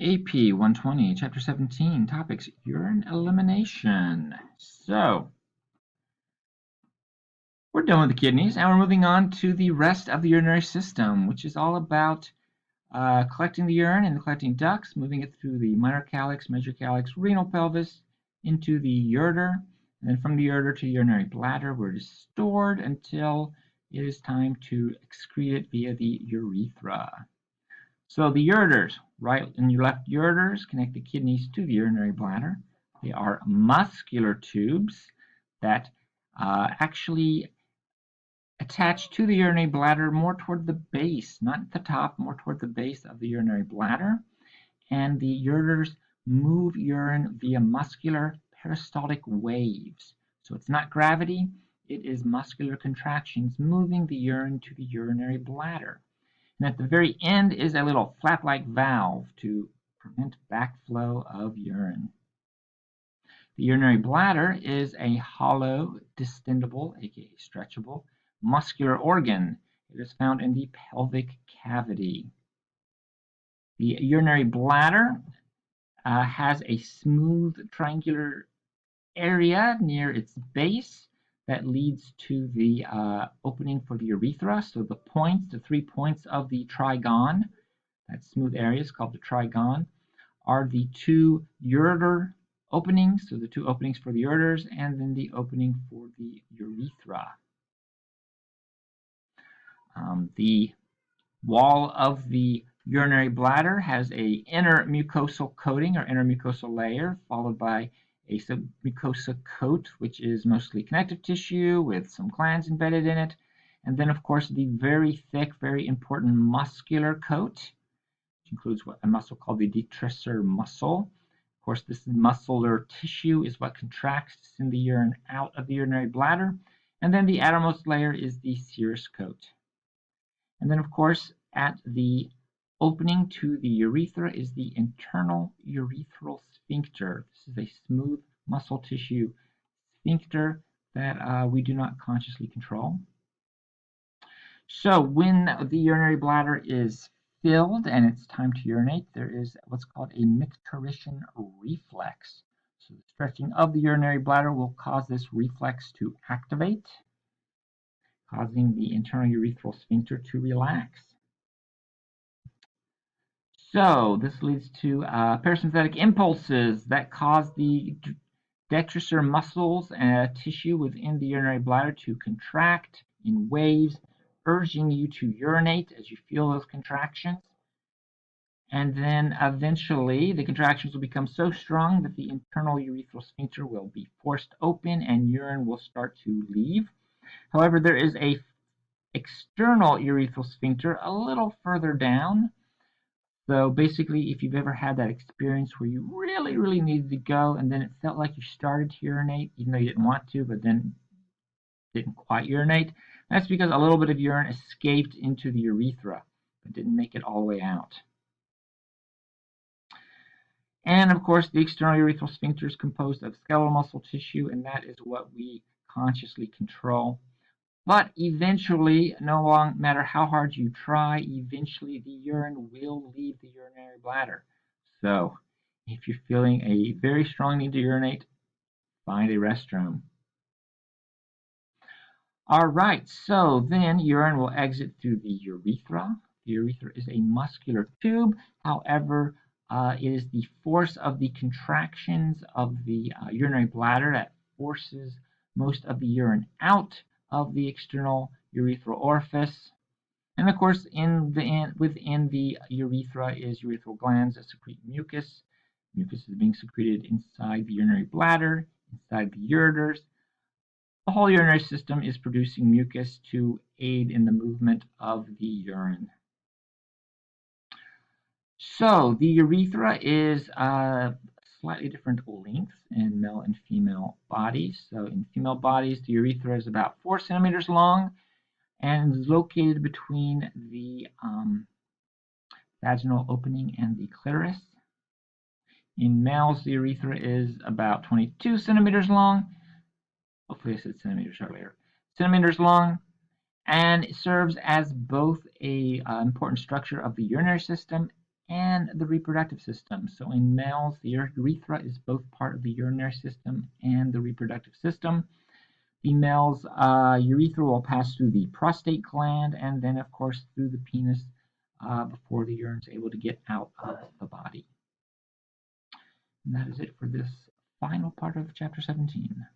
AP 120, Chapter 17, Topics, Urine Elimination. So, we're done with the kidneys, and we're moving on to the rest of the urinary system, which is all about collecting the urine in the collecting ducts, moving it through the minor calyx, major calyx, renal pelvis, into the ureter, and then from the ureter to the urinary bladder, where it is stored until it is time to excrete it via the urethra. So the ureters, right and your left ureters, connect the kidneys to the urinary bladder. They are muscular tubes that actually attach to the urinary bladder more toward the base, not at the top, more toward the base of the urinary bladder. And the ureters move urine via muscular peristaltic waves. So it's not gravity, it is muscular contractions moving the urine to the urinary bladder. And at the very end is a little flap-like valve to prevent backflow of urine. The urinary bladder is a hollow, distendable, aka stretchable, muscular organ. It is found in the pelvic cavity. The urinary bladder has a smooth triangular area near its base that leads to the opening for the urethra. So the 3 points of the trigon, that smooth area is called the trigon, are the two ureter openings, so the two openings for the ureters, and then the opening for the urethra. The wall of the urinary bladder has a inner mucosal coating or inner mucosal layer, followed by a submucosa coat, which is mostly connective tissue with some glands embedded in it. And then, of course, the very thick, very important muscular coat, which includes a muscle called the detrusor muscle. Of course, this muscular tissue is what contracts in the urine out of the urinary bladder. And then the outermost layer is the serous coat. And then, of course, at the opening to the urethra is the internal urethral sphincter. This is a smooth muscle tissue sphincter that we do not consciously control. So when the urinary bladder is filled and it's time to urinate, there is what's called a micturition reflex. So the stretching of the urinary bladder will cause this reflex to activate, causing the internal urethral sphincter to relax. So this leads to parasympathetic impulses that cause the detrusor muscles and tissue within the urinary bladder to contract in waves, urging you to urinate as you feel those contractions. And then eventually the contractions will become so strong that the internal urethral sphincter will be forced open and urine will start to leave. However, there is a external urethral sphincter a little further down. So basically, if you've ever had that experience where you really, really needed to go and then it felt like you started to urinate, even though you didn't want to, but then didn't quite urinate, that's because a little bit of urine escaped into the urethra, but didn't make it all the way out. And of course, the external urethral sphincter is composed of skeletal muscle tissue, and that is what we consciously control. But eventually, no matter how hard you try, eventually the urine will leave the urinary bladder. So, if you're feeling a very strong need to urinate, find a restroom. All right, so then urine will exit through the urethra. The urethra is a muscular tube. However, it is the force of the contractions of the urinary bladder that forces most of the urine out of the external urethral orifice. And of course, within the urethra is urethral glands that secrete mucus. Mucus is being secreted inside the urinary bladder, inside the ureters. The whole urinary system is producing mucus to aid in the movement of the urine. So the urethra is slightly different lengths in male and female bodies. So in female bodies, the urethra is about 4 centimeters long and is located between the vaginal opening and the clitoris. In males, the urethra is about 22 centimeters long. Hopefully I said centimeters earlier. Centimeters long, and it serves as both a important structure of the urinary system and the reproductive system. So in males, the urethra is both part of the urinary system and the reproductive system. Females, urethra will pass through the prostate gland and then, of course, through the penis before the urine is able to get out of the body. And that is it for this final part of chapter 17.